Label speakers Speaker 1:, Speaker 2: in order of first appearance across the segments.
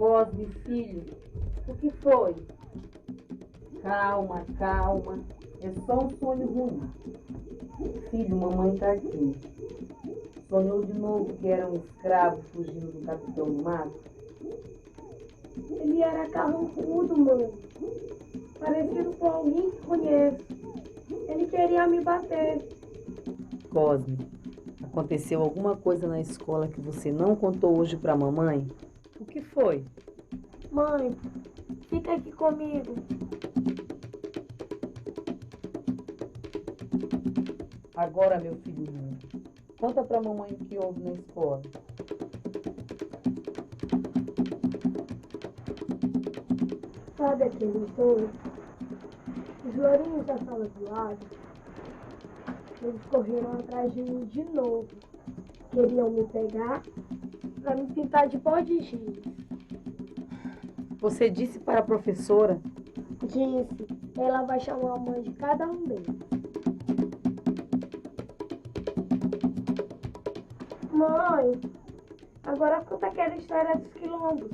Speaker 1: Cosme, filho, o que foi? Calma, calma. É só um sonho ruim. Filho, mamãe tá aqui. Sonhou de novo que era um escravo fugindo do capitão do mato?
Speaker 2: Ele era carrancudo, mãe. Parecido com alguém que conheço. Ele queria me bater.
Speaker 1: Cosme, aconteceu alguma coisa na escola que você não contou hoje pra mamãe? O que foi?
Speaker 2: Mãe, fica aqui comigo.
Speaker 1: Agora, meu filhinho, conta pra mamãe o que houve na escola.
Speaker 2: Sabe aquele sonho? Os lourinhos da sala do lado, eles correram atrás de mim de novo. Queriam me pegar para me pintar de pó de giz.
Speaker 1: Você disse para a professora?
Speaker 2: Disse, ela vai chamar a mãe de cada um deles. Mãe, agora conta aquela história dos quilombos.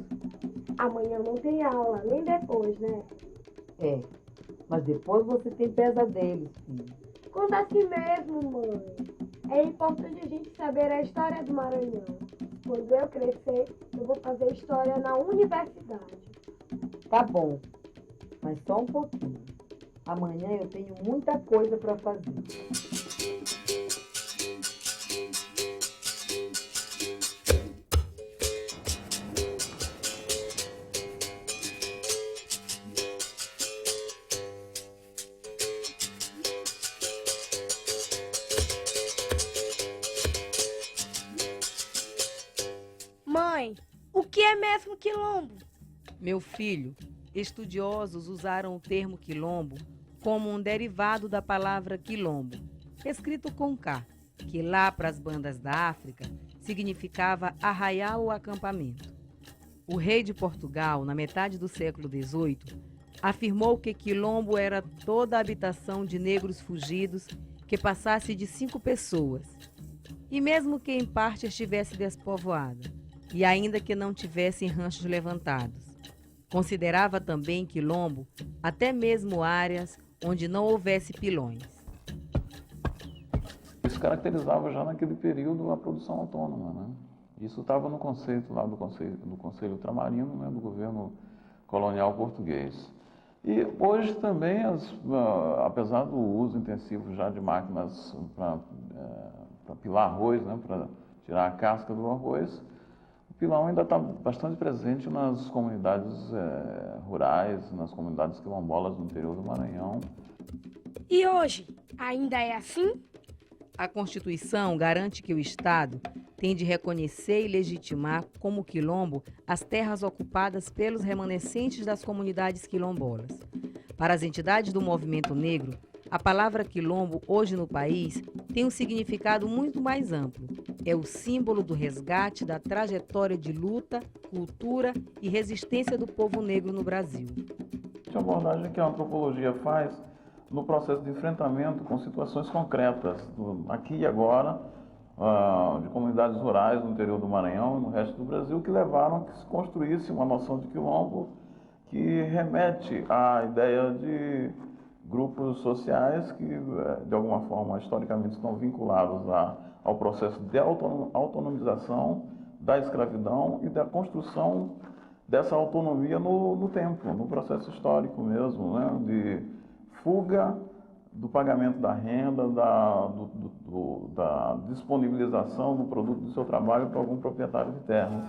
Speaker 2: Amanhã não tem aula, nem depois, né?
Speaker 1: É, mas depois você tem pesadelos, filho.
Speaker 2: Conta assim mesmo, mãe. É importante a gente saber a história do Maranhão. Quando eu crescer, eu vou fazer história na universidade.
Speaker 1: Tá bom, mas só um pouquinho. Amanhã eu tenho muita coisa para fazer.
Speaker 2: Mãe, o que é mesmo quilombo?
Speaker 1: Meu filho, estudiosos usaram o termo quilombo como um derivado da palavra quilombo, escrito com K, que lá para as bandas da África significava arraial ou acampamento. O rei de Portugal, na metade do século XVIII, afirmou que quilombo era toda a habitação de negros fugidos que passasse de 5 pessoas, e mesmo que em parte estivesse despovoada, e ainda que não tivessem ranchos levantados. Considerava também quilombo até mesmo áreas onde não houvesse pilões.
Speaker 3: Isso caracterizava já naquele período a produção autônoma, né? Isso estava no conceito lá do Conselho Ultramarino, né, do governo colonial português. E hoje também, apesar do uso intensivo já de máquinas para pilar arroz, né, para tirar a casca do arroz, o pilão ainda está bastante presente nas comunidades rurais, nas comunidades quilombolas do interior do Maranhão.
Speaker 2: E hoje, ainda é assim?
Speaker 1: A Constituição garante que o Estado tem de reconhecer e legitimar como quilombo as terras ocupadas pelos remanescentes das comunidades quilombolas. Para as entidades do movimento negro, a palavra quilombo hoje no país tem um significado muito mais amplo. É o símbolo do resgate da trajetória de luta, cultura e resistência do povo negro no Brasil.
Speaker 3: A abordagem que a antropologia faz no processo de enfrentamento com situações concretas, aqui e agora, de comunidades rurais no interior do Maranhão e no resto do Brasil, que levaram a que se construísse uma noção de quilombo que remete à ideia de grupos sociais que, de alguma forma, historicamente estão vinculados ao processo de autonomização da escravidão e da construção dessa autonomia no tempo, no processo histórico mesmo, né, de fuga do pagamento da renda, da disponibilização do produto do seu trabalho para algum proprietário de terra.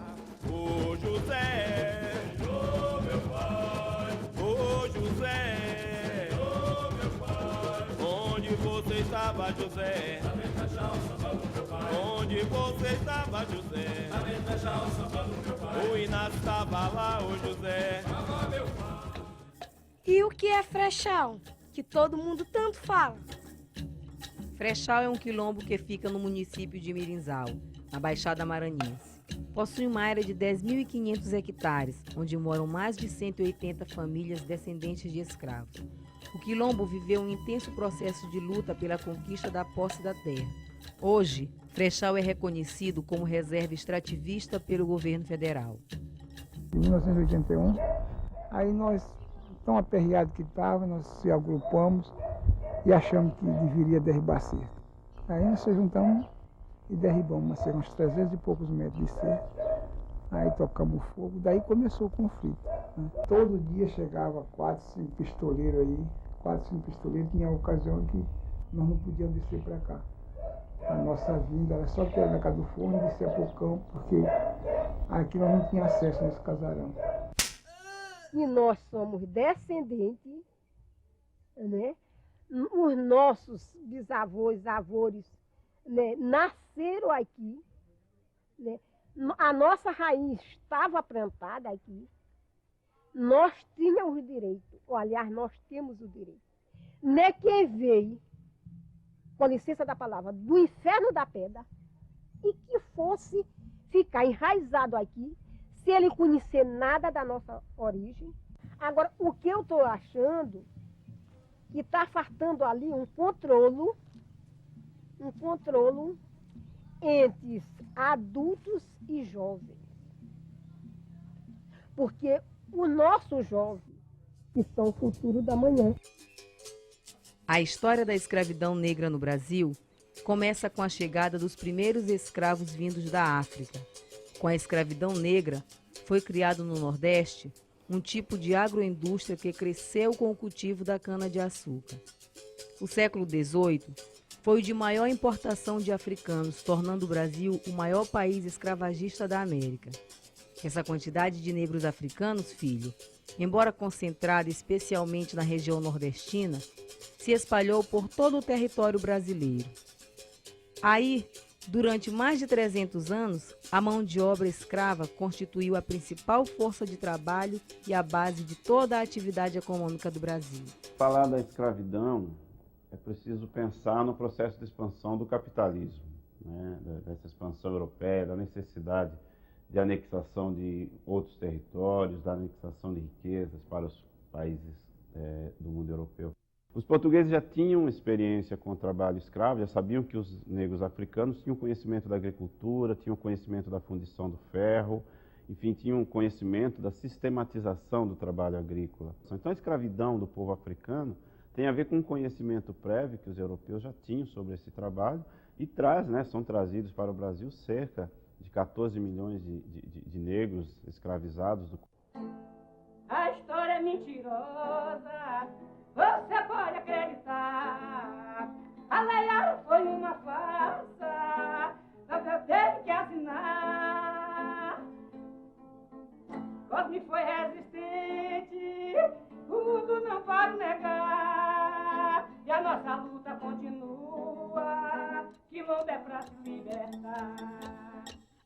Speaker 4: Ô José, ô meu pai, ô José, ô meu pai, onde você estava, José? Onde você estava, José? O Inácio estava lá, ô José.
Speaker 2: E o que é frechal, que todo mundo tanto fala?
Speaker 1: Frechal é um quilombo que fica no município de Mirinzal, na Baixada Maranhense. Possui uma área de 10.500 hectares, onde moram mais de 180 famílias descendentes de escravos. O quilombo viveu um intenso processo de luta pela conquista da posse da terra. Hoje, Frechal é reconhecido como reserva extrativista pelo governo federal.
Speaker 5: em 1981. Aí nós, tão aperreados que estava, nós se agrupamos e achamos que deveria derribar cerco. Aí nós se juntamos e derribamos uma cerca, uns 300 e poucos metros de cerca. Aí tocamos fogo, daí começou o conflito, né? Todo dia chegava 4, 5 pistoleiros aí, 4, 5 pistoleiros, tinha ocasião que nós não podíamos descer para cá. A nossa vinda era só que era na casa do forno e descer para o campo, porque aqui nós não tínhamos acesso nesse casarão.
Speaker 2: E nós somos descendentes, né? Os nossos bisavós, avós, né, nasceram aqui, né? A nossa raiz estava plantada aqui. Nós tínhamos o direito, ou aliás, nós temos o direito. Não é quem veio, com licença da palavra, do inferno da pedra, e que fosse ficar enraizado aqui, sem ele conhecer nada da nossa origem. Agora, o que eu estou achando, que está faltando ali um controlo entre adultos e jovens. Porque os nossos jovens, que são o futuro da manhã.
Speaker 1: A história da escravidão negra no Brasil começa com a chegada dos primeiros escravos vindos da África. Com a escravidão negra, foi criado no Nordeste um tipo de agroindústria que cresceu com o cultivo da cana-de-açúcar. O século XVIII foi o de maior importação de africanos, tornando o Brasil o maior país escravagista da América. Essa quantidade de negros africanos, filho, embora concentrada especialmente na região nordestina, se espalhou por todo o território brasileiro. Aí, durante mais de 300 anos, a mão de obra escrava constituiu a principal força de trabalho e a base de toda a atividade econômica do Brasil.
Speaker 6: Falar da escravidão, é preciso pensar no processo de expansão do capitalismo, né? Dessa expansão europeia, da necessidade de anexação de outros territórios, da anexação de riquezas para os países do mundo europeu. Os portugueses já tinham experiência com o trabalho escravo, já sabiam que os negros africanos tinham conhecimento da agricultura, tinham conhecimento da fundição do ferro, enfim, tinham conhecimento da sistematização do trabalho agrícola. Então a escravidão do povo africano tem a ver com um conhecimento prévio que os europeus já tinham sobre esse trabalho e são trazidos para o Brasil cerca de 14 milhões de negros escravizados.
Speaker 7: A história é mentirosa, você pode acreditar. A Leia foi uma farsa, mas eu teve que assinar. Cosme foi resistente, tudo não pode negar. E a nossa luta continua, quilombo é pra se libertar.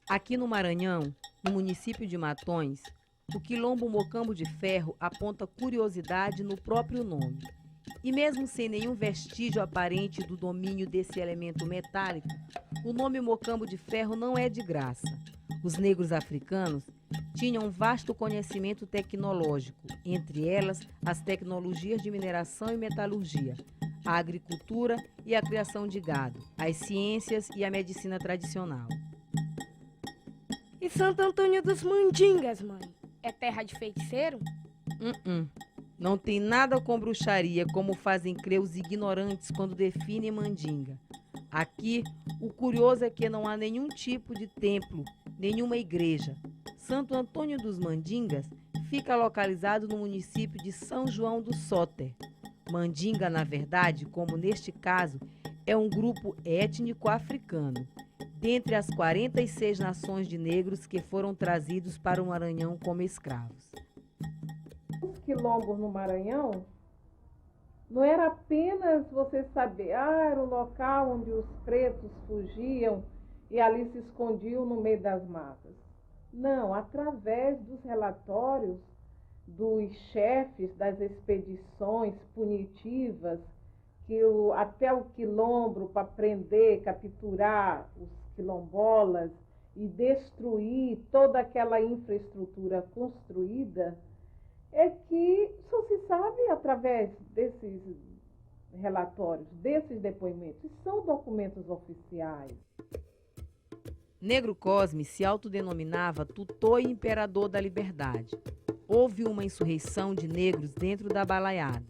Speaker 1: Aqui no Maranhão, no município de Matões, o quilombo Mocambo de Ferro aponta curiosidade no próprio nome. E mesmo sem nenhum vestígio aparente do domínio desse elemento metálico, o nome Mocambo de Ferro não é de graça. Os negros africanos tinham um vasto conhecimento tecnológico, entre elas as tecnologias de mineração e metalurgia, a agricultura e a criação de gado, as ciências e a medicina tradicional.
Speaker 8: E Santo Antônio dos Mandingas, mãe? É terra de feiticeiro?
Speaker 1: Não tem nada com bruxaria, como fazem crer os ignorantes quando definem Mandinga. Aqui, o curioso é que não há nenhum tipo de templo, nenhuma igreja. Santo Antônio dos Mandingas fica localizado no município de São João do Soter. Mandinga, na verdade, como neste caso, é um grupo étnico africano, dentre as 46 nações de negros que foram trazidos para o Maranhão como escravos.
Speaker 9: Os quilombos no Maranhão não era apenas você saber, era o local onde os pretos fugiam e ali se escondiam no meio das matas. Não, através dos relatórios dos chefes das expedições punitivas, que até o quilombo, para prender, capturar os quilombolas e destruir toda aquela infraestrutura construída, é que só se sabe através desses relatórios, desses depoimentos. São documentos oficiais.
Speaker 1: Negro Cosme se autodenominava tutor e imperador da liberdade. Houve uma insurreição de negros dentro da balaiada.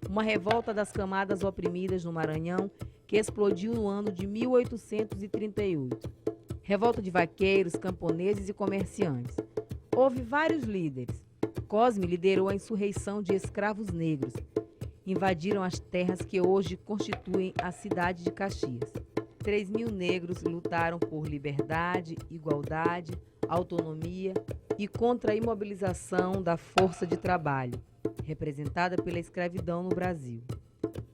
Speaker 1: Uma revolta das camadas oprimidas no Maranhão que explodiu no ano de 1838. Revolta de vaqueiros, camponeses e comerciantes. Houve vários líderes. Cosme liderou a insurreição de escravos negros. Invadiram as terras que hoje constituem a cidade de Caxias. 3.000 negros lutaram por liberdade, igualdade, autonomia e contra a imobilização da força de trabalho, representada pela escravidão no Brasil.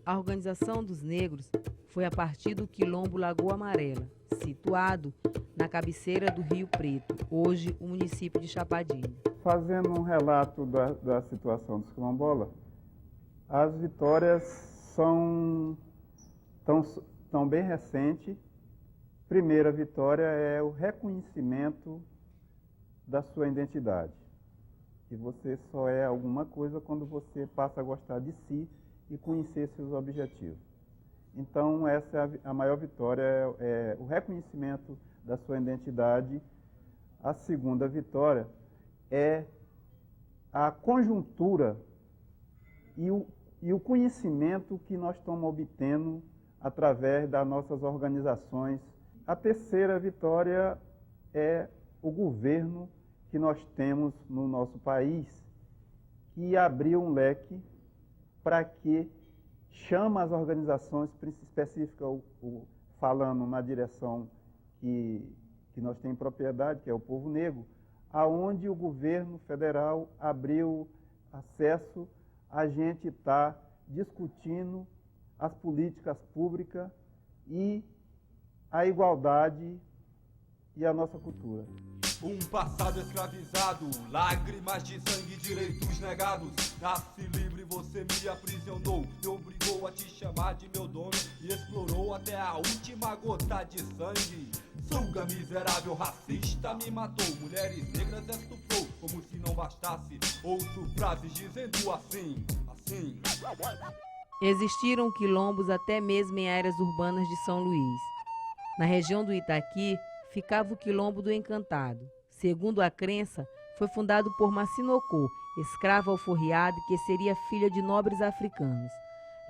Speaker 1: A organização dos negros foi a partir do Quilombo Lagoa Amarela, situado na cabeceira do Rio Preto, hoje o município de Chapadinha.
Speaker 10: Fazendo um relato da situação dos quilombolas, as vitórias são tão bem recentes. Primeira vitória é o reconhecimento da sua identidade. Que você só é alguma coisa quando você passa a gostar de si e conhecer seus objetivos. Então, essa é a maior vitória, é o reconhecimento da sua identidade. A segunda vitória é a conjuntura e o conhecimento que nós estamos obtendo através das nossas organizações. A terceira vitória é o governo que nós temos no nosso país, que abriu um leque para que chama as organizações específicas, falando na direção que nós temos propriedade, que é o povo negro, aonde o governo federal abriu acesso, a gente está discutindo as políticas públicas e a igualdade e a nossa cultura.
Speaker 11: Um passado escravizado, lágrimas de sangue, direitos negados. Nasci livre, você me aprisionou, me obrigou a te chamar de meu dono e explorou até a última gota de sangue. Suga, miserável, racista, me matou. Mulheres negras estuprou, como se não bastasse. Ouço frases dizendo assim.
Speaker 1: Existiram quilombos até mesmo em áreas urbanas de São Luís. Na região do Itaqui, ficava o Quilombo do Encantado. Segundo a crença, foi fundado por Massinocô, escrava alforriada que seria filha de nobres africanos.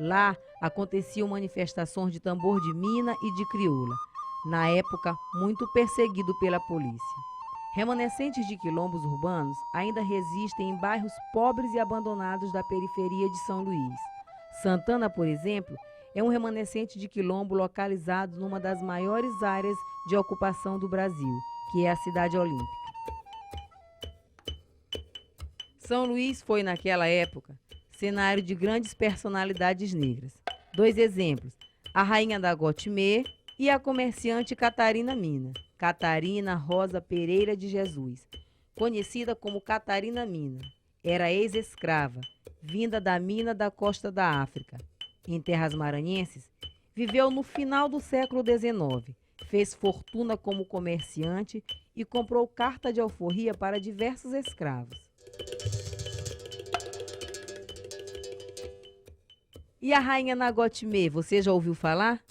Speaker 1: Lá aconteciam manifestações de tambor de mina e de crioula, na época muito perseguido pela polícia. Remanescentes de quilombos urbanos ainda resistem em bairros pobres e abandonados da periferia de São Luís. Santana, por exemplo, é um remanescente de quilombo localizado numa das maiores áreas de ocupação do Brasil, que é a Cidade Olímpica. São Luís foi, naquela época, cenário de grandes personalidades negras. 2 exemplos, a rainha da Gotimê e a comerciante Catarina Mina, Catarina Rosa Pereira de Jesus, conhecida como Catarina Mina. Era ex-escrava, vinda da mina da costa da África. Em terras maranhenses, viveu no final do século XIX, fez fortuna como comerciante e comprou carta de alforria para diversos escravos. E a rainha Nagotimê, você já ouviu falar?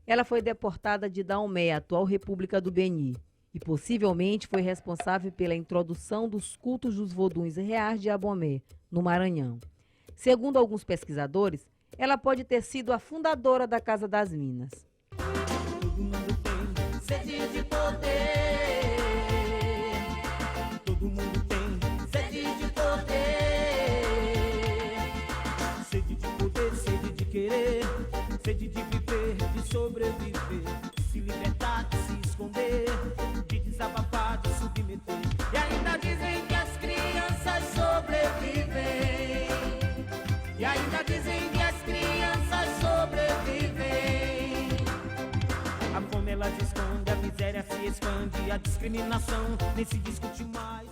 Speaker 1: Ela foi deportada de Daomé, atual República do Beni, e possivelmente foi responsável pela introdução dos cultos dos voduns reais de Abomé, no Maranhão. Segundo alguns pesquisadores, ela pode ter sido a fundadora da Casa das Minas.
Speaker 4: Todo mundo tem sede de poder. Todo mundo tem sede de poder. Sede de poder, sede de querer. Sede de viver, de sobreviver. De se libertar, de se esconder. De desabafar, de submeter. E ainda dizem que as crianças sobrevivem. E ainda dizem que as crianças sobrevivem. A fome ela se esconde, a miséria se expande, a discriminação nem se discute mais.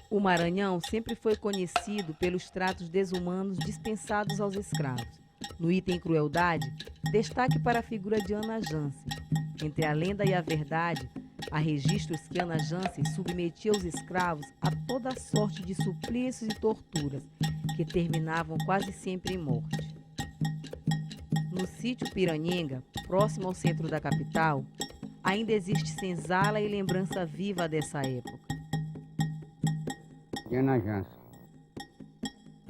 Speaker 1: O Maranhão sempre foi conhecido pelos tratos desumanos dispensados aos escravos. No item crueldade, destaque para a figura de Ana Jansen. Entre a lenda e a verdade, Há registros que Ana Jansen submetia os escravos a toda sorte de suplícios e torturas, que terminavam quase sempre em morte. No sítio Piranhenga, próximo ao centro da capital, ainda existe senzala e lembrança viva dessa época.
Speaker 12: Ana Jansen.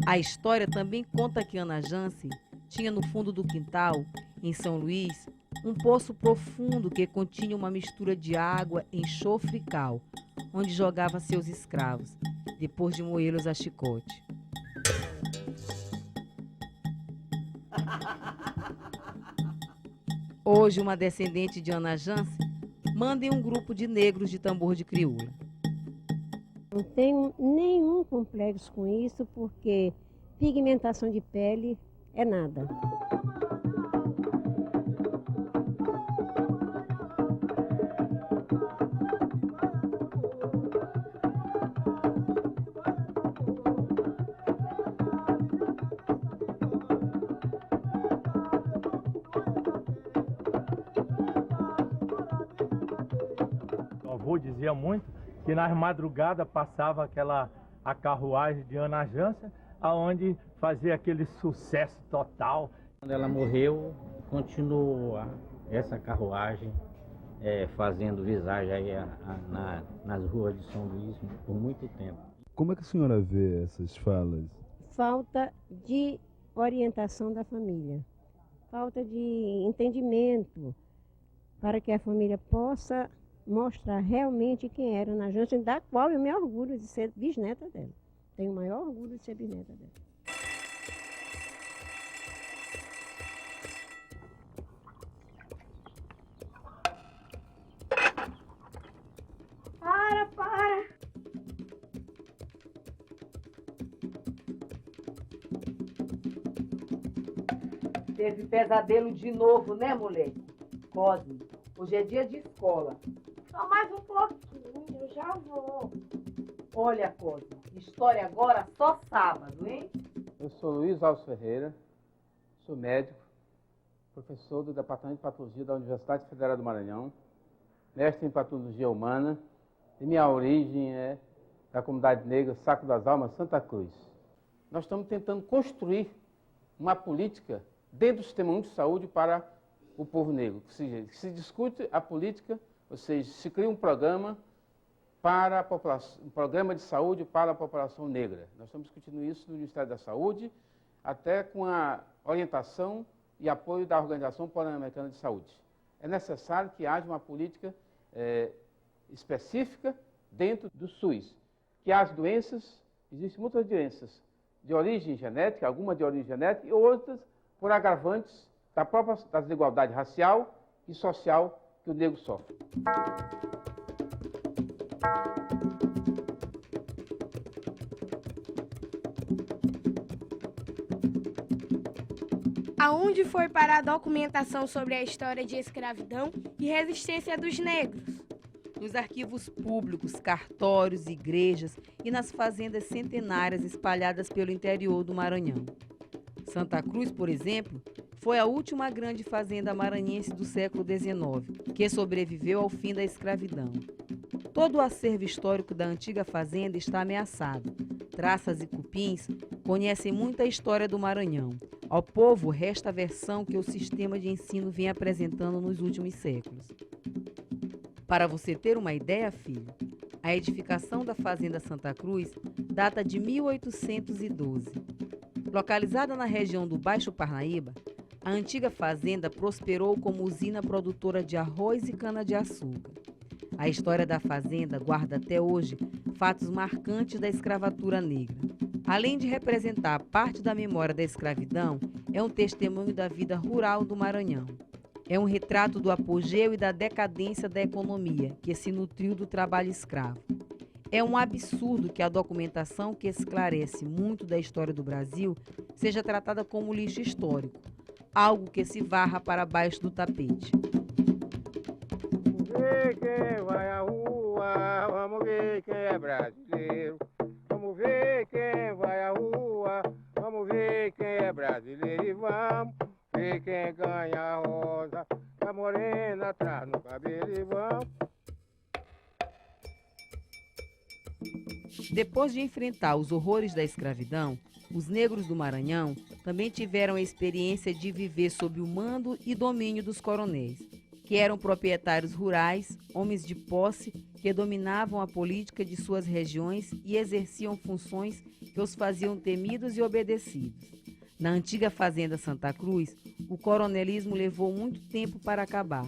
Speaker 1: A história também conta que Ana Jansen tinha no fundo do quintal, em São Luís, um poço profundo que continha uma mistura de água, enxofre e cal, onde jogava seus escravos, depois de moê-los a chicote. Hoje, uma descendente de Ana Jansen manda em um grupo de negros de tambor de crioula.
Speaker 13: Não tenho nenhum complexo com isso, porque pigmentação de pele é nada.
Speaker 14: O avô dizia muito que nas madrugadas passava a carruagem de Ana Jansen, aonde fazia aquele sucesso total.
Speaker 12: Quando ela morreu, continuou essa carruagem fazendo visagem aí nas ruas de São Luís por muito tempo.
Speaker 15: Como é que a senhora vê essas falas?
Speaker 13: Falta de orientação da família, falta de entendimento para que a família possa mostrar realmente quem era Ana Jansen, da qual eu me orgulho de ser bisneta dela. Tenho o maior orgulho de ser bisneta dela.
Speaker 2: Para!
Speaker 1: Teve pesadelo de novo, né, moleque? Cosme, hoje é dia de escola.
Speaker 2: Só mais um pouquinho, eu já vou.
Speaker 1: Olha, Cosme, história agora só sábado, hein?
Speaker 16: Eu sou Luiz Alves Ferreira, sou médico, professor do Departamento de Patologia da Universidade Federal do Maranhão, mestre em Patologia Humana, e minha origem é da comunidade negra Saco das Almas, Santa Cruz. Nós estamos tentando construir uma política dentro do Sistema Único de Saúde para o povo negro. Ou seja, se discute a política, ou seja, se cria um programa para a população, um programa de saúde para a população negra. Nós estamos discutindo isso no Ministério da Saúde, até com a orientação e apoio da Organização Pan-Americana de Saúde. É necessário que haja uma política específica dentro do SUS, que as doenças, existem muitas doenças de origem genética, algumas de origem genética e outras por agravantes da desigualdade racial e social que o negro sofre.
Speaker 8: Aonde foi parar a documentação sobre a história de escravidão e resistência dos negros?
Speaker 1: Nos arquivos públicos, cartórios, igrejas e nas fazendas centenárias espalhadas pelo interior do Maranhão. Santa Cruz, por exemplo, foi a última grande fazenda maranhense do século XIX, que sobreviveu ao fim da escravidão. Todo o acervo histórico da antiga fazenda está ameaçado. Traças e cupins conhecem muita história do Maranhão. Ao povo resta a versão que o sistema de ensino vem apresentando nos últimos séculos. Para você ter uma ideia, filho, a edificação da Fazenda Santa Cruz data de 1812. Localizada na região do Baixo Parnaíba, a antiga fazenda prosperou como usina produtora de arroz e cana-de-açúcar. A história da fazenda guarda até hoje fatos marcantes da escravatura negra. Além de representar parte da memória da escravidão, é um testemunho da vida rural do Maranhão. É um retrato do apogeu e da decadência da economia, que se nutriu do trabalho escravo. É um absurdo que a documentação que esclarece muito da história do Brasil seja tratada como lixo histórico, algo que se varra para baixo do tapete.
Speaker 17: Vamos ver quem vai à rua, vamos ver quem é brasileiro. Vamos ver quem vai à rua, vamos ver quem é brasileiro. E vamos ver quem ganha a rosa, a morena atrás no cabelo. E vamos
Speaker 1: Depois de enfrentar os horrores da escravidão, os negros do Maranhão também tiveram a experiência de viver sob o mando e domínio dos coronéis, que eram proprietários rurais, homens de posse, que dominavam a política de suas regiões e exerciam funções que os faziam temidos e obedecidos. Na antiga fazenda Santa Cruz, o coronelismo levou muito tempo para acabar.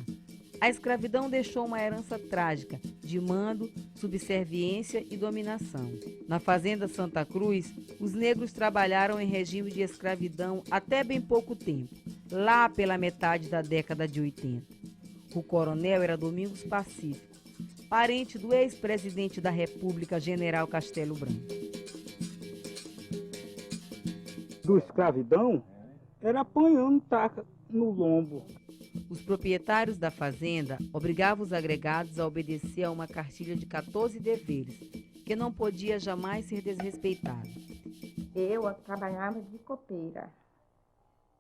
Speaker 1: A escravidão deixou uma herança trágica de mando, subserviência e dominação. Na fazenda Santa Cruz, os negros trabalharam em regime de escravidão até bem pouco tempo, lá pela metade da década de 80. O coronel era Domingos Pacífico, parente do ex-presidente da República, General Castelo Branco.
Speaker 5: Do escravidão era apanhando taca no lombo.
Speaker 1: Os proprietários da fazenda obrigavam os agregados a obedecer a uma cartilha de 14 deveres, que não podia jamais ser desrespeitada.
Speaker 18: Eu trabalhava de copeira.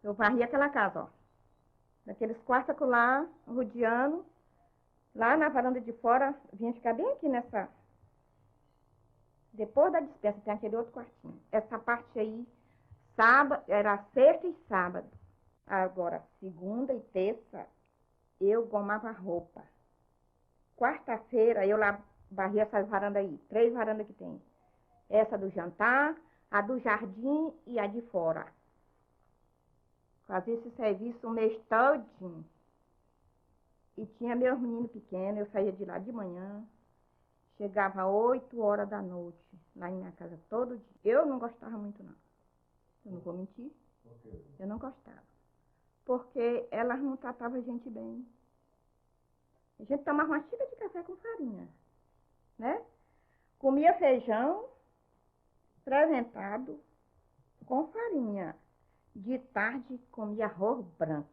Speaker 18: Eu varria aquela casa, ó. Daqueles quartos lá, rodeando, lá na varanda de fora, vinha ficar bem aqui nessa... Depois da dispensa tem aquele outro quartinho. Essa parte aí, sábado, era sexta e sábado. Agora, segunda e terça, eu gomava roupa. Quarta-feira, eu lá varria essas varandas aí. 3 varandas que tem. Essa do jantar, a do jardim e a de fora. Fazia esse serviço o mês todinho. E tinha meus meninos pequenos, eu saía de lá de manhã. Chegava 8 horas da noite, lá em minha casa todo dia. Eu não gostava muito, não. Eu não vou mentir. Eu não gostava. Porque elas não tratavam a gente bem. A gente tomava uma xícara de café com farinha, né? Comia feijão apresentado com farinha. De tarde comia arroz branco.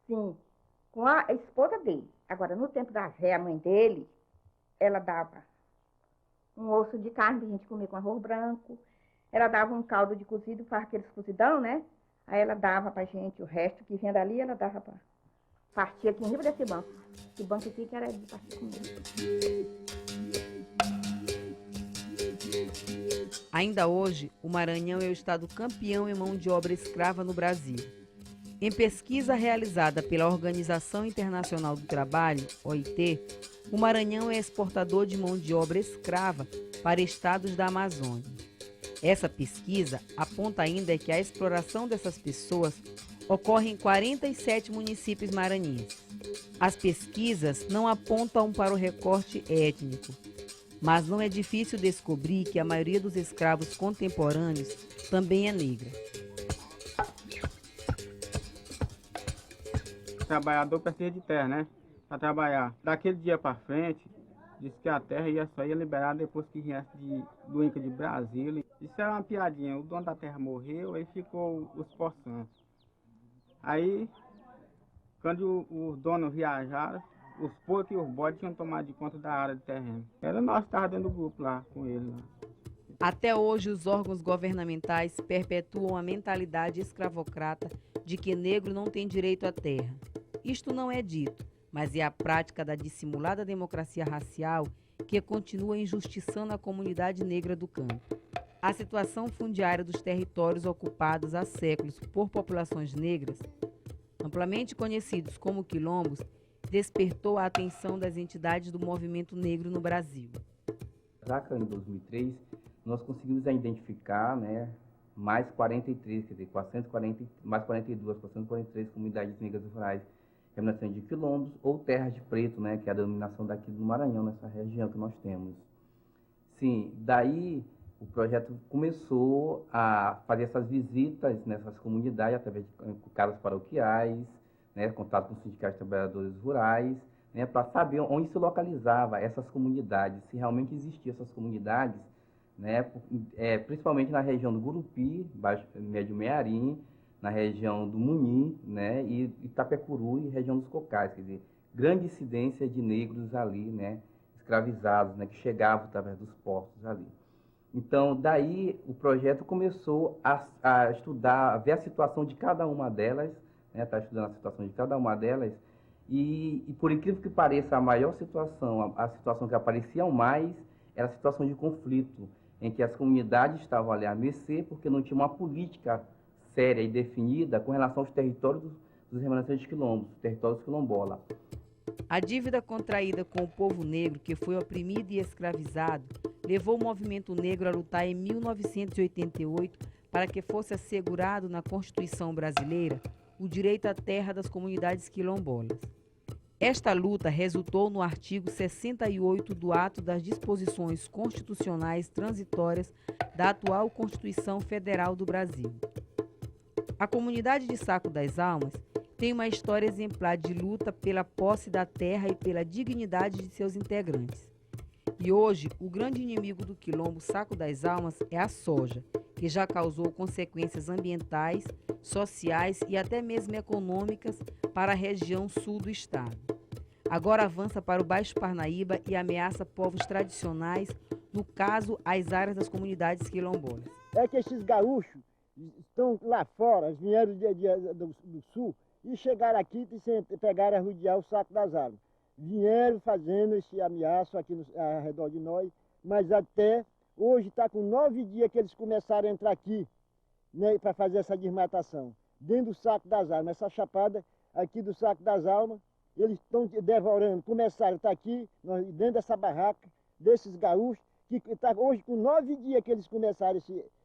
Speaker 18: Sim, com a esposa dele. Agora, no tempo da véia, a mãe dele, ela dava um osso de carne pra gente comer com arroz branco. Ela dava um caldo de cozido, faz aqueles cozidão, né? Aí ela dava pra gente o resto que vinha dali, ela dava pra partir aqui em riba desse banco. Esse banco aqui que era de partir comigo.
Speaker 1: Ainda hoje, o Maranhão é o estado campeão em mão de obra escrava no Brasil. Em pesquisa realizada pela Organização Internacional do Trabalho, OIT, o Maranhão é exportador de mão de obra escrava para estados da Amazônia. Essa pesquisa aponta ainda que a exploração dessas pessoas ocorre em 47 municípios maranhenses. As pesquisas não apontam para o recorte étnico, mas não é difícil descobrir que a maioria dos escravos contemporâneos também é negra.
Speaker 10: O trabalhador precisa de terra, né? Para trabalhar. Daquele dia para frente, disse que a terra só ia liberar depois que viesse do Inca de Brasília. Isso era uma piadinha. O dono da terra morreu, aí ficou os poçantes. Aí, quando os donos viajaram, os porcos e os bodes tinham tomado de conta da área de terreno. Era nós que estávamos dentro do grupo lá, com ele. Lá.
Speaker 1: Até hoje, os órgãos governamentais perpetuam a mentalidade escravocrata de que negro não tem direito à terra. Isto não é dito, mas é a prática da dissimulada democracia racial que continua injustiçando a comunidade negra do campo. A situação fundiária dos territórios ocupados há séculos por populações negras, amplamente conhecidos como quilombos, despertou a atenção das entidades do movimento negro no Brasil.
Speaker 19: Em 2003, nós conseguimos identificar, né, mais 43, quer dizer, mais 42, 443 comunidades negras rurais remanescentes de quilombos ou terras de preto, né, que é a denominação daqui do Maranhão, nessa região que nós temos. Sim, daí o projeto começou a fazer essas visitas nessas comunidades através de cargos paroquiais, né, contato com os sindicatos de trabalhadores rurais, né, para saber onde se localizava essas comunidades, se realmente existiam essas comunidades, né, principalmente na região do Gurupi, Médio Mearim, na região do Muni, né, e Itapecuru e região dos Cocais, quer dizer, grande incidência de negros ali, né, escravizados, né, que chegavam através dos portos ali. Então, daí o projeto começou a estudar, a ver a situação de cada uma delas, né, está estudando a situação de cada uma delas, e por incrível que pareça, a maior situação, a situação que aparecia mais, era a situação de conflito, em que as comunidades estavam ali à mercê porque não tinha uma política séria e definida com relação aos territórios dos remanescentes quilombos, territórios quilombola.
Speaker 1: A dívida contraída com o povo negro, que foi oprimido e escravizado, levou o movimento negro a lutar em 1988 para que fosse assegurado na Constituição brasileira o direito à terra das comunidades quilombolas. Esta luta resultou no artigo 68 do Ato das Disposições Constitucionais Transitórias da atual Constituição Federal do Brasil. A comunidade de Saco das Almas tem uma história exemplar de luta pela posse da terra e pela dignidade de seus integrantes. E hoje, o grande inimigo do quilombo Saco das Almas é a soja, que já causou consequências ambientais, sociais e até mesmo econômicas para a região sul do estado. Agora avança para o Baixo Parnaíba e ameaça povos tradicionais, no caso, as áreas das comunidades quilombolas.
Speaker 20: É que esses gaúchos estão lá fora, vieram do sul e chegaram aqui e pegaram a rodear o Saco das Almas. Vieram fazendo esse ameaço aqui ao redor de nós, mas até hoje está com 9 dias que eles começaram a entrar aqui, né, para fazer essa desmatação. Dentro do Saco das Almas, essa chapada aqui do Saco das Almas, eles estão devorando, começaram a estar aqui, dentro dessa barraca, desses gaúchos, que está hoje com 9 dias que eles começaram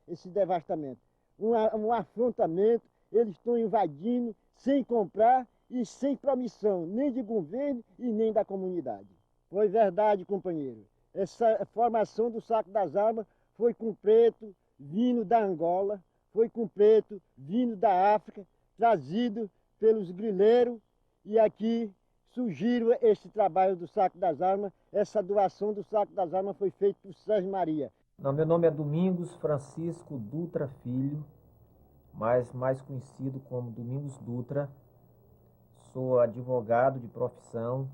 Speaker 20: esse devastamento. Um afrontamento, eles estão invadindo sem comprar e sem promissão, nem de governo e nem da comunidade. Foi verdade, companheiro. Essa formação do Saco das Almas foi com preto vindo da Angola, foi com preto vindo da África, trazido pelos grileiros, e aqui surgiram esse trabalho do Saco das Almas. Essa doação do Saco das Almas foi feita por Sérgio Maria.
Speaker 21: Não, meu nome é Domingos Francisco Dutra Filho, mas mais conhecido como Domingos Dutra. Sou advogado de profissão,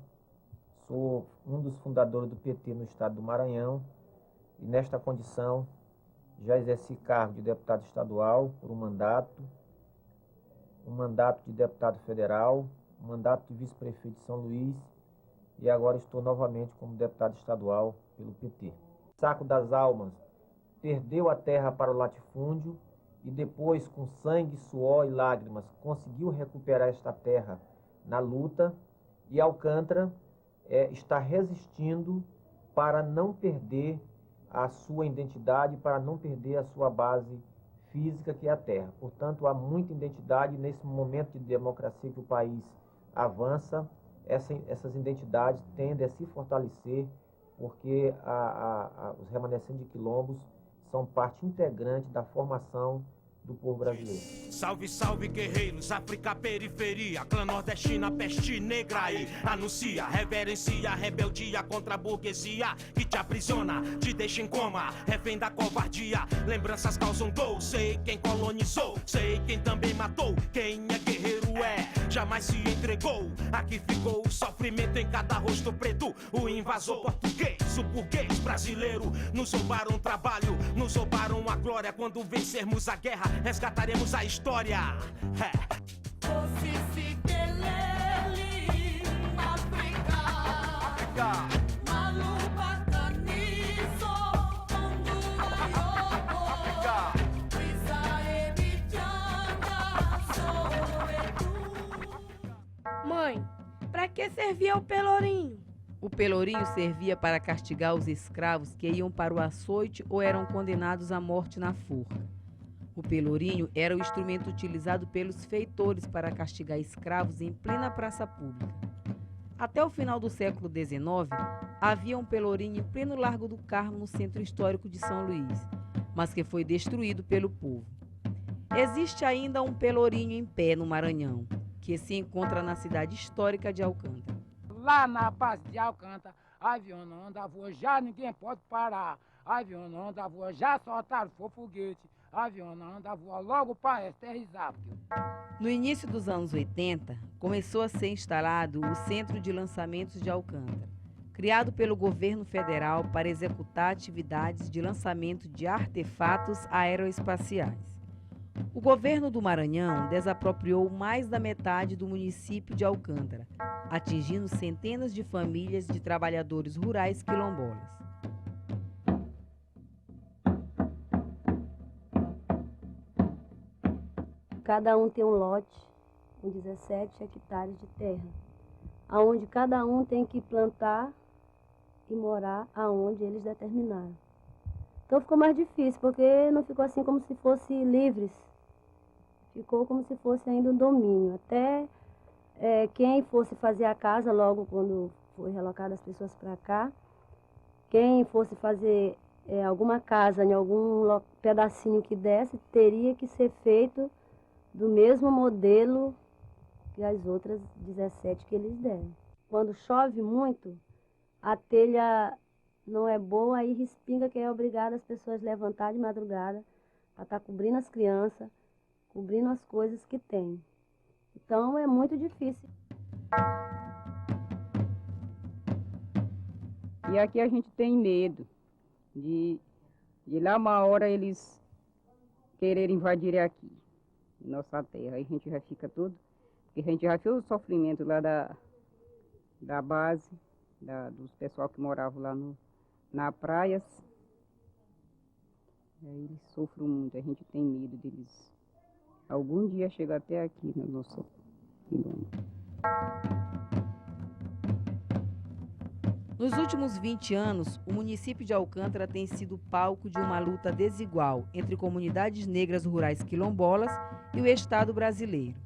Speaker 21: sou um dos fundadores do PT no estado do Maranhão e nesta condição já exerci cargo de deputado estadual por um mandato de deputado federal, um mandato de vice-prefeito de São Luís e agora estou novamente como deputado estadual pelo PT. Saco das Almas perdeu a terra para o latifúndio e depois, com sangue, suor e lágrimas, conseguiu recuperar esta terra na luta, e Alcântara está resistindo para não perder a sua identidade, para não perder a sua base física, que é a terra. Portanto, há muita identidade nesse momento de democracia que o país avança. Essas identidades tendem a se fortalecer porque os remanescentes de quilombos são parte integrante da formação do povo brasileiro.
Speaker 4: Salve, salve, guerreiros, África, periferia, clã nordestina, peste negra aí. Anuncia, reverencia a rebeldia contra a burguesia que te aprisiona, te deixa em coma, refém da covardia. Lembranças causam dor, sei quem colonizou, sei quem também matou. Quem é guerreiro jamais se entregou. Aqui ficou o sofrimento em cada rosto preto. O invasor português, o burguês brasileiro. Nos roubaram o trabalho, nos roubaram a glória. Quando vencermos a guerra, resgataremos a história.
Speaker 8: Mãe, para que servia o pelourinho?
Speaker 1: O pelourinho servia para castigar os escravos que iam para o açoite ou eram condenados à morte na forca. O pelourinho era o instrumento utilizado pelos feitores para castigar escravos em plena praça pública. Até o final do século XIX, havia um pelourinho em pleno Largo do Carmo, no centro histórico de São Luís, mas que foi destruído pelo povo. Existe ainda um pelourinho em pé no Maranhão, que se encontra na cidade histórica de Alcântara.
Speaker 22: Lá na base de Alcântara, avião não anda voa, já ninguém pode parar. Avião não anda voa, já soltaram foguete. Avião não anda voa, logo para aterrissar.
Speaker 1: No início dos anos 80, começou a ser instalado o Centro de Lançamentos de Alcântara, criado pelo governo federal para executar atividades de lançamento de artefatos aeroespaciais. O governo do Maranhão desapropriou mais da metade do município de Alcântara, atingindo centenas de famílias de trabalhadores rurais quilombolas.
Speaker 3: cada um tem um lote com 17 hectares de terra, aonde cada um tem que plantar e morar aonde eles determinaram. Então ficou mais difícil, porque não ficou assim como se fossem livres, ficou como se fosse ainda um domínio. Até quem fosse fazer a casa, logo quando foi relocada as pessoas para cá, quem fosse fazer alguma casa em algum pedacinho que desse, teria que ser feito do mesmo modelo que as outras 17 que eles deram. Quando chove muito, a telha não é boa, aí respinga, que é obrigado as pessoas a levantar de madrugada para estar cobrindo as crianças, cobrindo as coisas que tem. Então é muito difícil.
Speaker 6: E aqui a gente tem medo de lá uma hora eles quererem invadir aqui, nossa terra. Aí a gente já fica tudo, porque a gente já viu o sofrimento lá da base, dos pessoal que moravam lá na praia. Aí eles sofrem muito, a gente tem medo deles algum dia chegar até aqui no nosso quilombo.
Speaker 1: Nos últimos 20 anos, o município de Alcântara tem sido palco de uma luta desigual entre comunidades negras rurais quilombolas e o Estado brasileiro.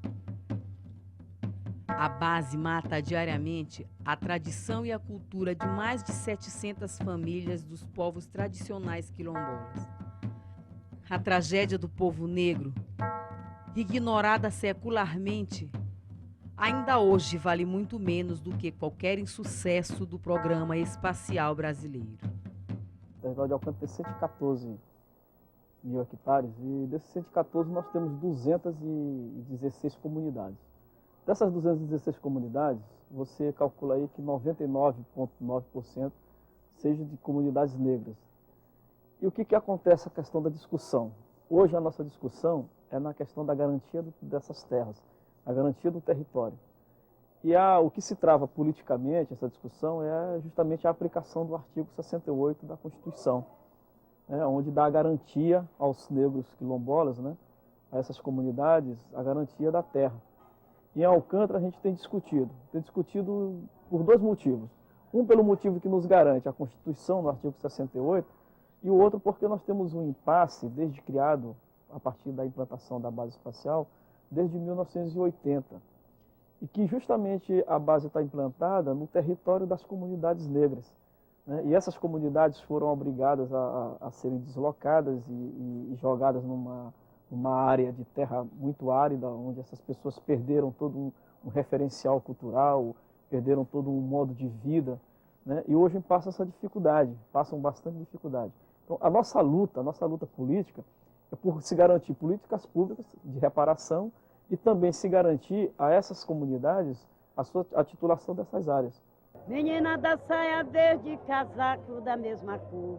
Speaker 1: A base mata diariamente a tradição e a cultura de mais de 700 famílias dos povos tradicionais quilombolas. A tragédia do povo negro, ignorada secularmente, ainda hoje vale muito menos do que qualquer insucesso do programa espacial brasileiro.
Speaker 23: O território de Alcântara tem 114 mil hectares e desses 114 nós temos 216 comunidades. Dessas 216 comunidades, você calcula aí que 99,9% seja de comunidades negras. E o que acontece a questão da discussão? Hoje a nossa discussão é na questão da garantia dessas terras, a garantia do território. E o que se trava politicamente, essa discussão, é justamente a aplicação do artigo 68 da Constituição, né, onde dá a garantia aos negros quilombolas, né, a essas comunidades, a garantia da terra. E em Alcântara a gente tem discutido por dois motivos. Um pelo motivo que nos garante a Constituição no artigo 68, e o outro porque nós temos um impasse desde criado, a partir da implantação da base espacial, desde 1980. E que justamente a base está implantada no território das comunidades negras, né? E essas comunidades foram obrigadas a serem deslocadas e jogadas numa área de terra muito árida, onde essas pessoas perderam todo um referencial cultural, perderam todo um modo de vida, né? E hoje passam bastante dificuldade. Então a nossa luta política é por se garantir políticas públicas de reparação e também se garantir a essas comunidades a titulação dessas áreas.
Speaker 24: Menina da saia verde, casaco da mesma cor,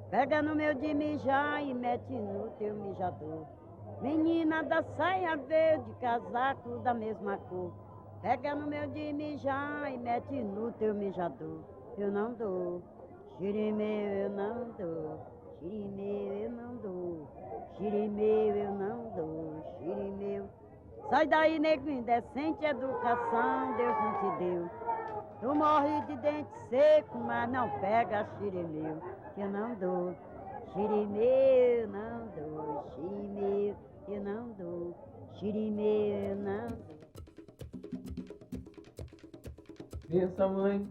Speaker 24: pega no meu de mijar e mete no teu mijador. Menina da saia verde, casaco da mesma cor, pega no meu de mijar e mete no teu mijador. Eu não dou, xirimeu eu não dou, xirimeu eu não dou, xirimeu eu não dou, xirimeu. Sai daí, nego indecente, educação Deus não te deu. Tu morre de dente seco, mas não pega xirimeu, que eu não dou. Xirimeu, não dou, xirimeu, eu não dou, xirimeu, eu não dou.
Speaker 25: Pensa, mãe.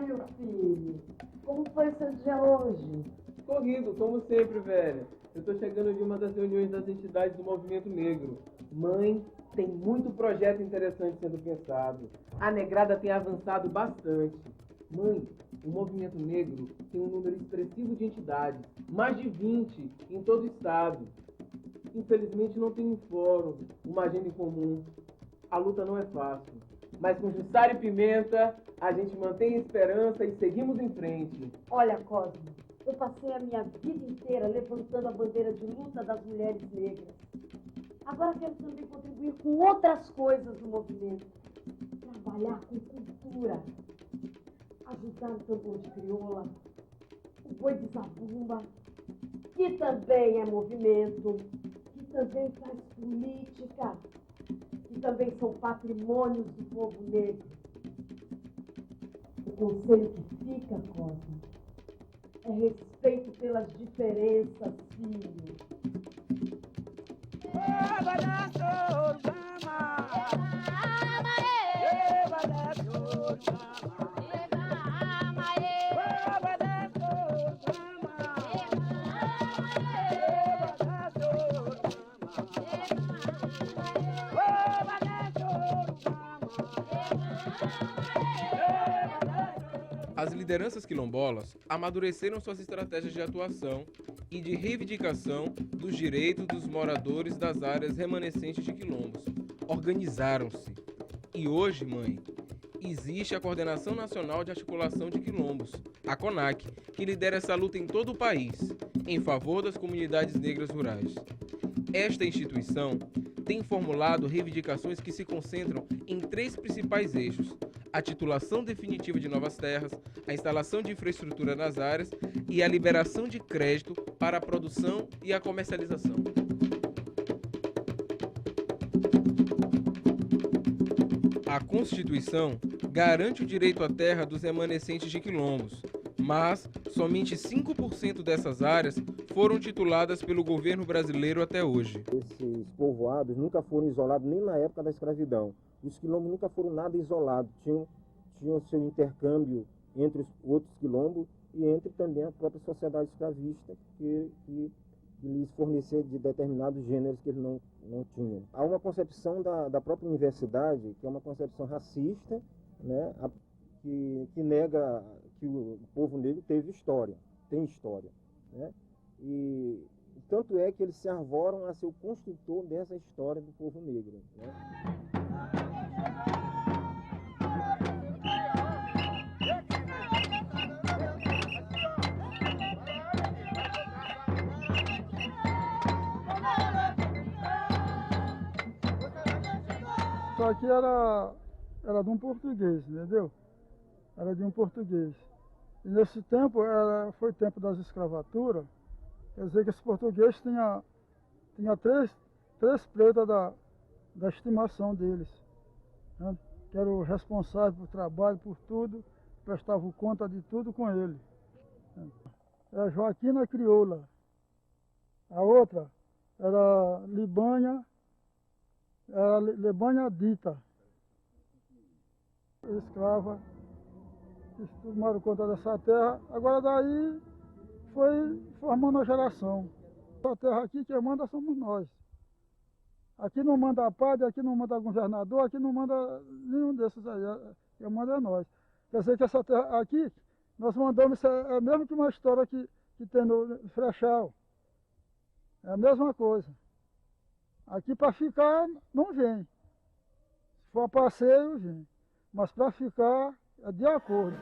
Speaker 26: Meu filho, como foi seu dia hoje?
Speaker 25: Corrido, como sempre, velho. Eu tô chegando de uma das reuniões das entidades do movimento negro. Mãe, tem muito projeto interessante sendo pensado. A negrada tem avançado bastante. Mãe, o movimento negro tem um número expressivo de entidades, mais de 20 em todo o estado. Infelizmente não tem um fórum, uma agenda em comum. A luta não é fácil, mas com Jussara e Pimenta a gente mantém a esperança e seguimos em frente.
Speaker 26: Olha, Cosmo, eu passei a minha vida inteira levantando a bandeira de luta das mulheres negras. Agora quero também contribuir com outras coisas no movimento. Trabalhar com cultura. Ajudar o tambor de crioula, o boi de zabumba, que também é movimento, que também faz política, que também são patrimônios do povo negro. O conselho que fica, Cosmo, é respeito pelas diferenças, filho.
Speaker 7: As lideranças quilombolas amadureceram suas estratégias de atuação e de reivindicação dos direitos dos moradores das áreas remanescentes de quilombos. Organizaram-se. E hoje, mãe, existe a Coordenação Nacional de Articulação de Quilombos, a CONAC, que lidera essa luta em todo o país, em favor das comunidades negras rurais. Esta instituição tem formulado reivindicações que se concentram em 3 principais eixos: a titulação definitiva de novas terras, a instalação de infraestrutura nas áreas e a liberação de crédito para a produção e a comercialização. A Constituição garante o direito à terra dos remanescentes de quilombos, mas somente 5% dessas áreas foram tituladas pelo governo brasileiro até hoje.
Speaker 21: Esses povoados nunca foram isolados nem na época da escravidão. Os quilombos nunca foram nada isolados, tinham seu intercâmbio entre os outros quilombos e entre também a própria sociedade escravista que lhes fornecia de determinados gêneros que eles não tinham. Há uma concepção da própria universidade, que é uma concepção racista, né, que nega que o povo negro tem história, né? E tanto é que eles se arvoram a ser o construtor dessa história do povo negro, né?
Speaker 5: Isso aqui era de um português, entendeu? Era de um português. E nesse tempo, foi tempo das escravaturas, quer dizer que esse português tinha três pretas da estimação deles, né? Que era o responsável por trabalho, por tudo, prestava conta de tudo com ele. Era Joaquina Crioula. A outra era Libânia Dita, escrava, eles tomaram conta dessa terra. Agora daí foi formando a geração. Essa terra aqui quem manda somos nós. Aqui não manda padre, aqui não manda governador, aqui não manda nenhum desses aí, quem manda é nós. Quer dizer que essa terra aqui, nós mandamos, é mesmo que uma história que tem no Frechal. É a mesma coisa. Aqui para ficar não vem. Se for a passeio, vem. Mas para ficar é de acordo.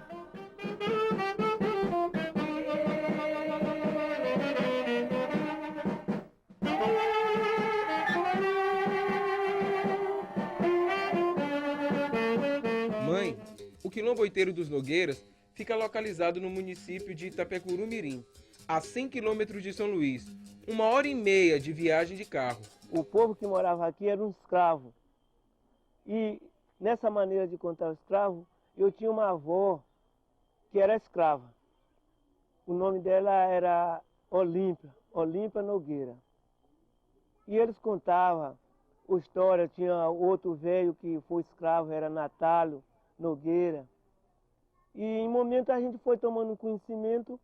Speaker 7: Mãe, o Quilombo Oiteiro dos Nogueiras fica localizado no município de Itapecuru-Mirim, a 100 quilômetros de São Luís, 1h30 de viagem de carro.
Speaker 9: O povo que morava aqui era um escravo. E nessa maneira de contar o escravo, eu tinha uma avó que era escrava. O nome dela era Olímpia Nogueira. E eles contavam a história, tinha outro velho que foi escravo, era Natálio Nogueira. E em momento a gente foi tomando conhecimento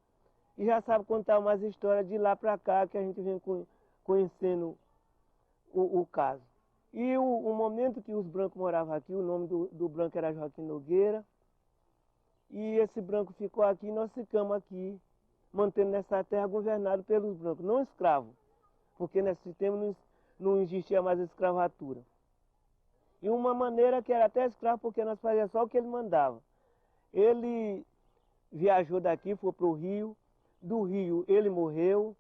Speaker 9: e já sabe contar mais histórias de lá para cá, que a gente vem conhecendo o caso. E o momento que os brancos moravam aqui, o nome do branco era Joaquim Nogueira, e esse branco ficou aqui, nós ficamos aqui, mantendo essa terra governada pelos brancos, não escravos, porque nesse tempo não existia mais escravatura. E uma maneira que era até escravo, porque nós fazíamos só o que ele mandava. Ele viajou daqui, foi para o Rio, do Rio ele morreu,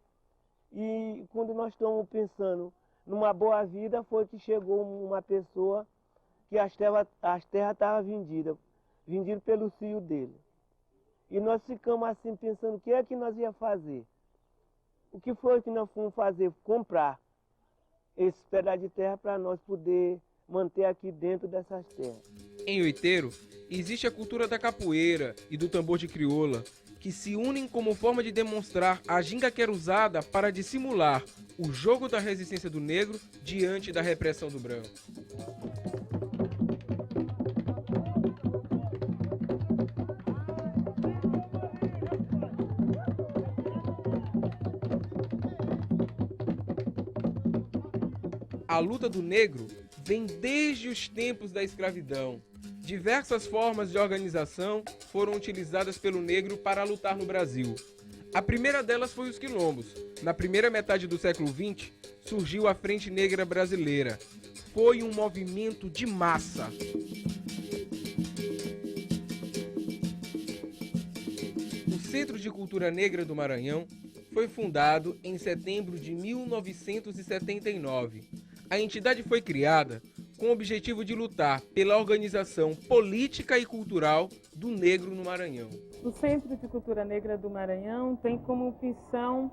Speaker 9: e quando nós estamos pensando numa boa vida, foi que chegou uma pessoa que as terras estavam vendidas pelo filho dele. E nós ficamos assim pensando o que é que nós ia fazer. O que foi que nós fomos fazer? Comprar. esse pedaço de terra para nós poder manter aqui dentro dessas terras.
Speaker 7: Em Oiteiro, existe a cultura da capoeira e do tambor de crioula, que se unem como forma de demonstrar a ginga que era usada para dissimular o jogo da resistência do negro diante da repressão do branco. A luta do negro vem desde os tempos da escravidão. Diversas formas de organização foram utilizadas pelo negro para lutar no Brasil. A primeira delas foi os quilombos. Na primeira metade do século XX, surgiu a Frente Negra Brasileira. Foi um movimento de massa. O Centro de Cultura Negra do Maranhão foi fundado em setembro de 1979. A entidade foi criada com o objetivo de lutar pela organização política e cultural do negro no Maranhão.
Speaker 2: O Centro de Cultura Negra do Maranhão tem como missão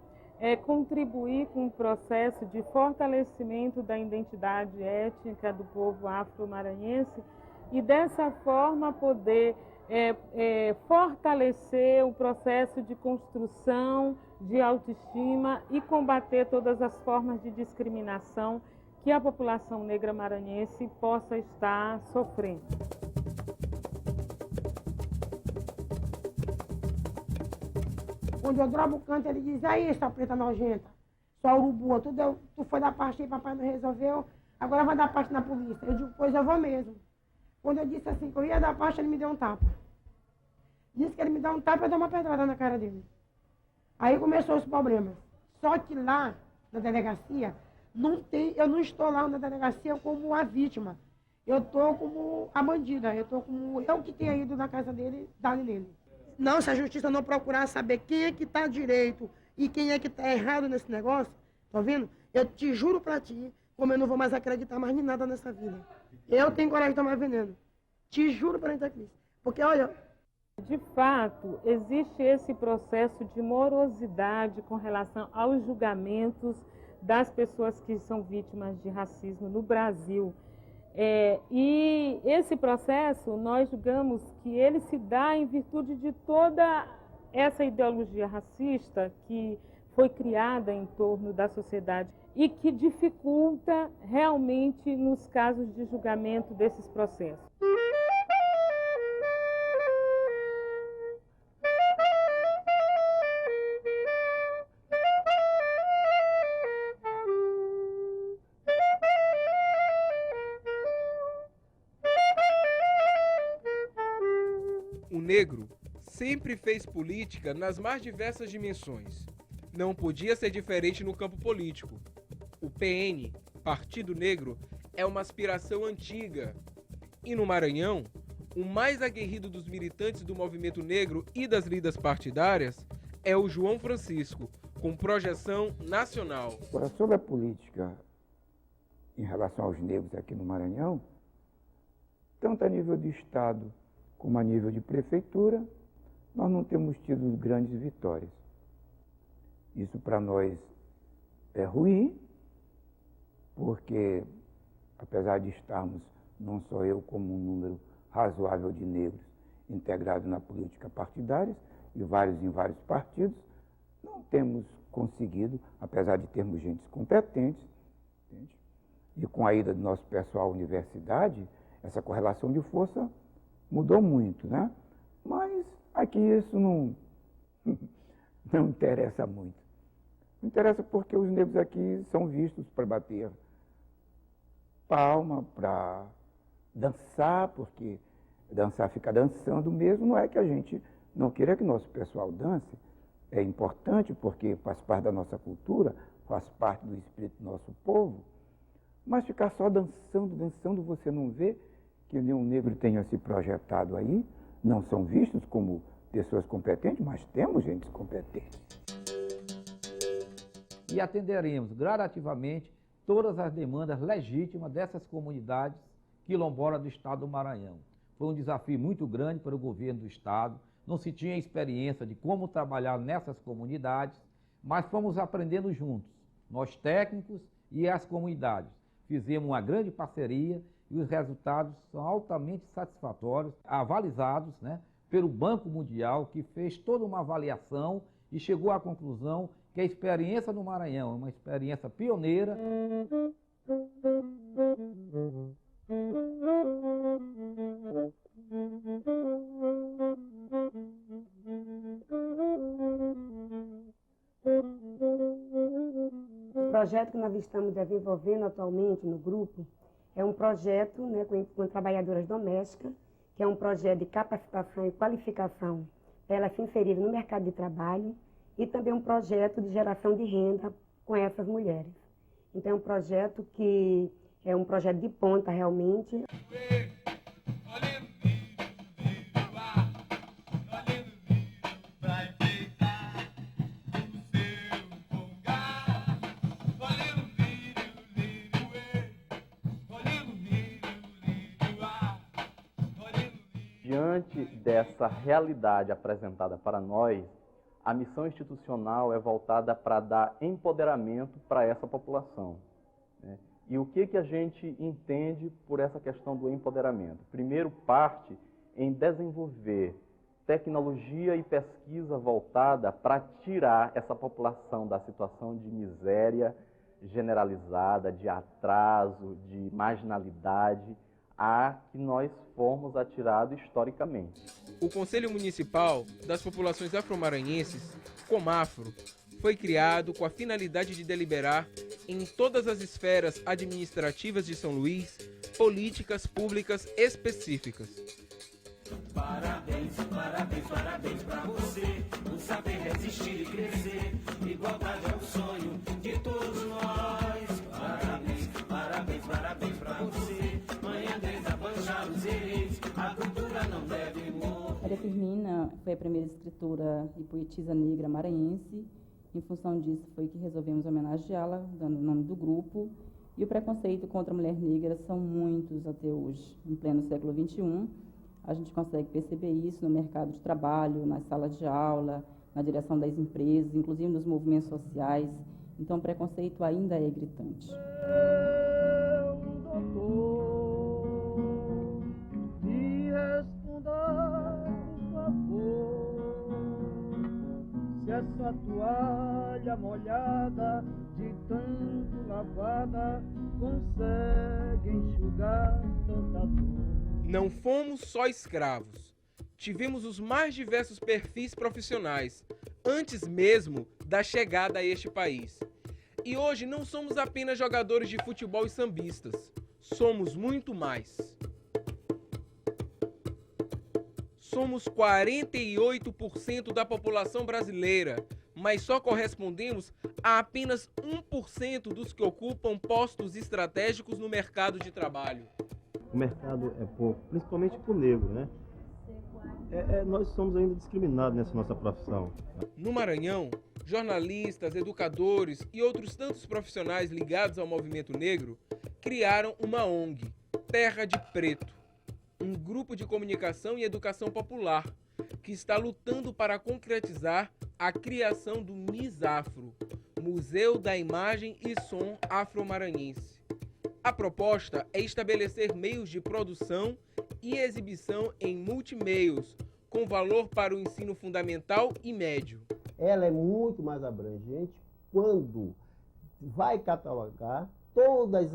Speaker 2: contribuir com o processo de fortalecimento da identidade étnica do povo afro-maranhense e dessa forma poder fortalecer o processo de construção de autoestima e combater todas as formas de discriminação que a população negra maranhense possa estar sofrendo.
Speaker 11: Quando eu drobo o canto, ele diz, aí, essa preta nojenta, só urubu, tu foi dar parte aí, papai não resolveu, agora vai dar parte na polícia. Eu digo, pois eu vou mesmo. Quando eu disse assim que eu ia dar parte, ele me deu um tapa. Disse que ele me dá um tapa, eu dou uma pedrada na cara dele. Aí começou os problemas. Só que lá, na delegacia, eu não estou lá na delegacia como a vítima. Eu estou como a bandida. Eu estou como eu que tenha ido na casa dele, dali nele. Não, se a justiça não procurar saber quem é que está direito e quem é que está errado nesse negócio, tá vendo? Eu te juro para ti, como eu não vou mais acreditar mais em nada nessa vida. Eu tenho coragem de tomar veneno. Te juro para a Cristo. Porque, olha...
Speaker 2: De fato, existe esse processo de morosidade com relação aos julgamentos das pessoas que são vítimas de racismo no Brasil. E esse processo, nós julgamos que ele se dá em virtude de toda essa ideologia racista que foi criada em torno da sociedade e que dificulta realmente nos casos de julgamento desses processos.
Speaker 7: O negro sempre fez política nas mais diversas dimensões. Não podia ser diferente no campo político. O PN, Partido Negro, é uma aspiração antiga. E no Maranhão, o mais aguerrido dos militantes do movimento negro e das lidas partidárias é o João Francisco, com projeção nacional.
Speaker 12: Agora, sobre a política em relação aos negros aqui no Maranhão, tanto a nível de Estado como a nível de prefeitura, nós não temos tido grandes vitórias. Isso para nós é ruim, porque apesar de estarmos, não só eu, como um número razoável de negros integrados na política partidária, e em vários partidos, não temos conseguido, apesar de termos gente competente, entende? E com a ida do nosso pessoal à universidade, essa correlação de força mudou muito, né? Mas aqui isso não interessa muito. Não interessa porque os negros aqui são vistos para bater palma, para dançar, porque dançar fica dançando mesmo, não é que a gente não queira que nosso pessoal dance, é importante porque faz parte da nossa cultura, faz parte do espírito do nosso povo, mas ficar só dançando, você não vê que nenhum negro tenha se projetado aí, não são vistos como pessoas competentes, mas temos gente competente.
Speaker 13: E atenderemos gradativamente todas as demandas legítimas dessas comunidades quilombolas do Estado do Maranhão. Foi um desafio muito grande para o governo do Estado, não se tinha experiência de como trabalhar nessas comunidades, mas fomos aprendendo juntos, nós técnicos e as comunidades. Fizemos uma grande parceria e os resultados são altamente satisfatórios, avalizados, né, pelo Banco Mundial, que fez toda uma avaliação e chegou à conclusão que a experiência no Maranhão é uma experiência pioneira.
Speaker 26: O projeto que nós estamos desenvolvendo atualmente no grupo é um projeto, né, com trabalhadoras domésticas, que é um projeto de capacitação e qualificação para elas se inserirem no mercado de trabalho e também um projeto de geração de renda com essas mulheres. Então é um projeto que é um projeto de ponta realmente.
Speaker 10: Diante dessa realidade apresentada para nós, a missão institucional é voltada para dar empoderamento para essa população, né? E o que a gente entende por essa questão do empoderamento? Primeiro, parte em desenvolver tecnologia e pesquisa voltada para tirar essa população da situação de miséria generalizada, de atraso, de marginalidade, a que nós fomos atirados historicamente.
Speaker 7: O Conselho Municipal das Populações Afro-Maranhenses, Comafro, foi criado com a finalidade de deliberar em todas as esferas administrativas de São Luís políticas públicas específicas.
Speaker 4: Parabéns, parabéns, parabéns pra você, por saber resistir e crescer. Igualdade é o sonho de todos nós. Parabéns, parabéns, parabéns pra você, mãe Andresa Banjar os Reis. A cultura não deve morrer.
Speaker 14: Maria Firmina foi a primeira escritora e poetisa negra maranhense. Em função disso, foi que resolvemos homenageá-la, dando o nome do grupo. E o preconceito contra a mulher negra são muitos até hoje. Em pleno século XXI, a gente consegue perceber isso no mercado de trabalho, nas salas de aula, na direção das empresas, inclusive nos movimentos sociais. Então, o preconceito ainda é gritante.
Speaker 15: Me responda, por favor, se essa toalha molhada, de tanto lavada, consegue enxugar tanta dor.
Speaker 7: Não fomos só escravos. Tivemos os mais diversos perfis profissionais, antes mesmo da chegada a este país. E hoje não somos apenas jogadores de futebol e sambistas. Somos muito mais. Somos 48% da população brasileira, mas só correspondemos a apenas 1% dos que ocupam postos estratégicos no mercado de trabalho.
Speaker 16: O mercado é pouco, principalmente para o negro, né? Nós somos ainda discriminados nessa nossa profissão.
Speaker 7: No Maranhão, jornalistas, educadores e outros tantos profissionais ligados ao movimento negro criaram uma ONG, Terra de Preto, um grupo de comunicação e educação popular que está lutando para concretizar a criação do MISAFRO, Museu da Imagem e Som Afro-Maranhense. A proposta é estabelecer meios de produção e exibição em multimeios, com valor para o ensino fundamental e médio.
Speaker 17: Ela é muito mais abrangente quando vai catalogar todas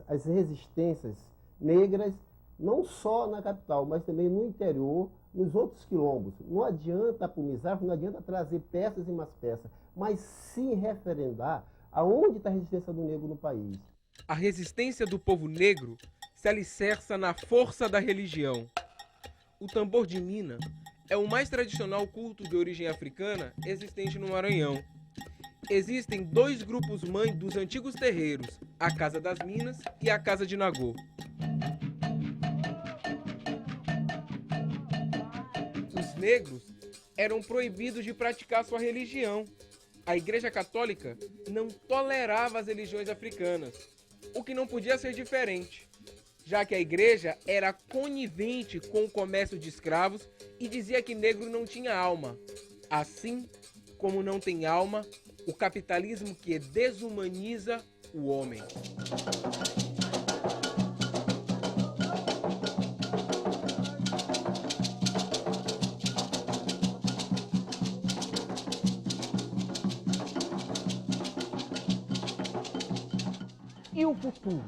Speaker 17: as resistências negras, não só na capital, mas também no interior, nos outros quilombos. Não adianta para o MISAFRO, não adianta trazer peças e mais peças, mas sim referendar aonde está a resistência do negro no país.
Speaker 7: A resistência do povo negro se alicerça na força da religião. O tambor de mina é o mais tradicional culto de origem africana existente no Maranhão. Existem dois grupos mãe dos antigos terreiros, a Casa das Minas e a Casa de Nagô. Os negros eram proibidos de praticar sua religião. A Igreja Católica não tolerava as religiões africanas, o que não podia ser diferente, já que a igreja era conivente com o comércio de escravos e dizia que negro não tinha alma. Assim, como não tem alma, o capitalismo que desumaniza o homem.
Speaker 25: E o futuro?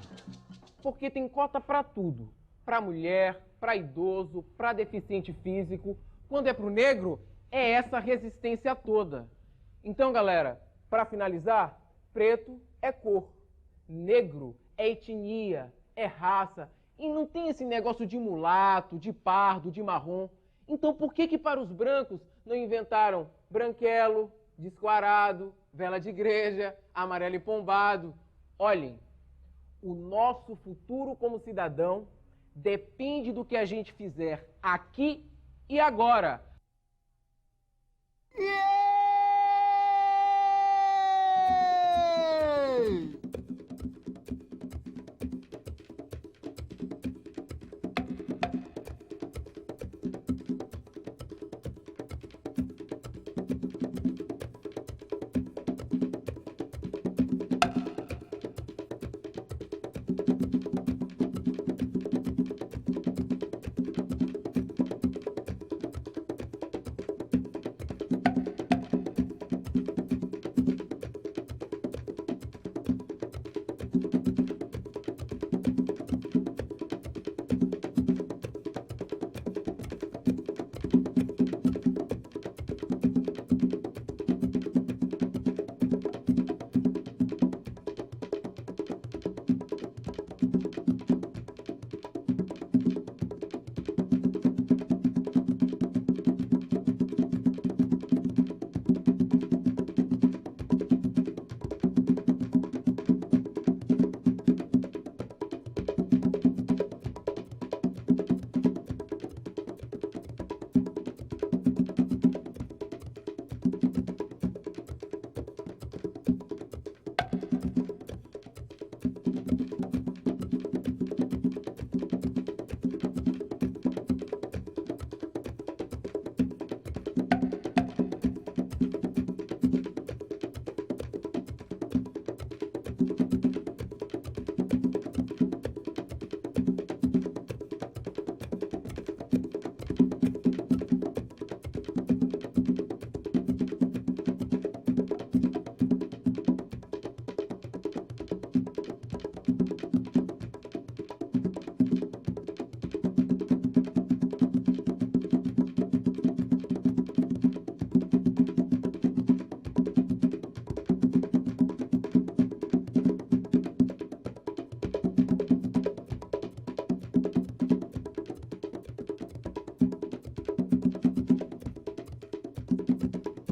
Speaker 25: Porque tem cota para tudo. Para mulher, para idoso, para deficiente físico. Quando é para o negro, é essa resistência toda. Então, galera, para finalizar, preto é cor, negro é etnia, é raça. E não tem esse negócio de mulato, de pardo, de marrom. Então por que para os brancos não inventaram branquelo, desquarado, vela de igreja, amarelo e pombado? Olhem, o nosso futuro como cidadão depende do que a gente fizer aqui e agora.